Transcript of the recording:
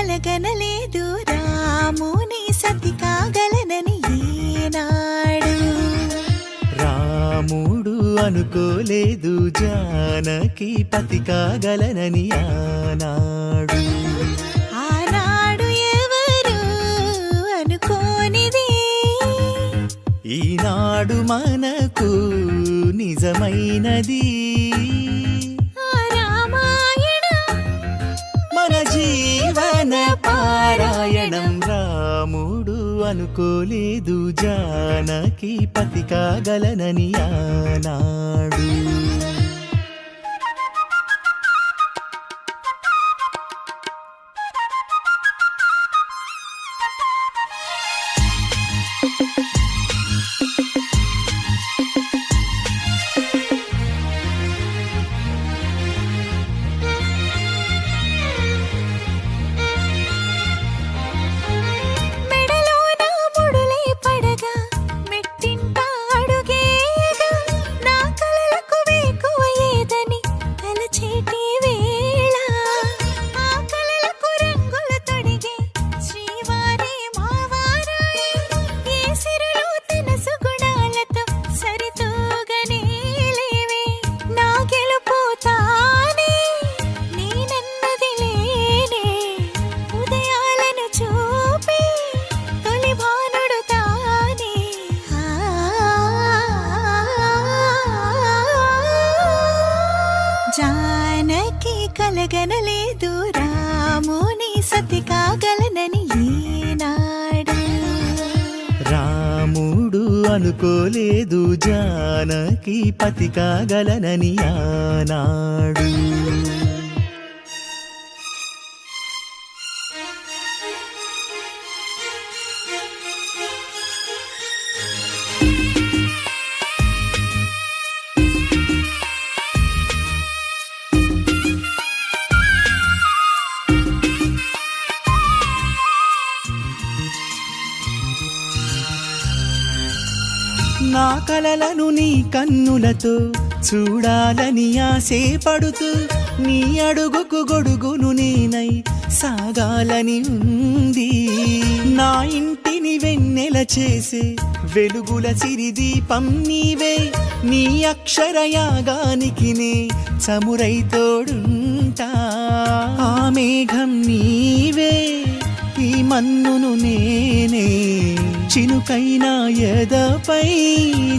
కలగనలేదు రాముని సతి కాగలనని ఈనాడు. రాముడు అనుకోలేదు జానకి పతి కాగలనని ఆనాడు. ఆనాడు ఎవరు అనుకోనిది ఈనాడు మనకు నిజమైనది. మన జీవన పారాయణం. రాముడు అనుకోలేదు జానకి పతి కాగలనని ఆనాడు. జానకి కలగనలేదు రాముని సతి కాగలనని ఈనాడు. రాముడు అనుకోలేదు జానకి పతి కాగలనని ఆనాడు. నా కలలను నీ కన్నులతో చూడాలని ఆశపడుతూ నీ అడుగుకు గొడుగును నేనై సాగాలని ఉంది. నా ఇంటిని వెన్నెల చేసే వెలుగుల సిరిదీపం నీవే. నీ అక్షరయాగానికి నే చమురై తోడుంటా. ఆ మేఘం నీవే, ఈ మన్నును నేనే, చినుకైన ఎదపై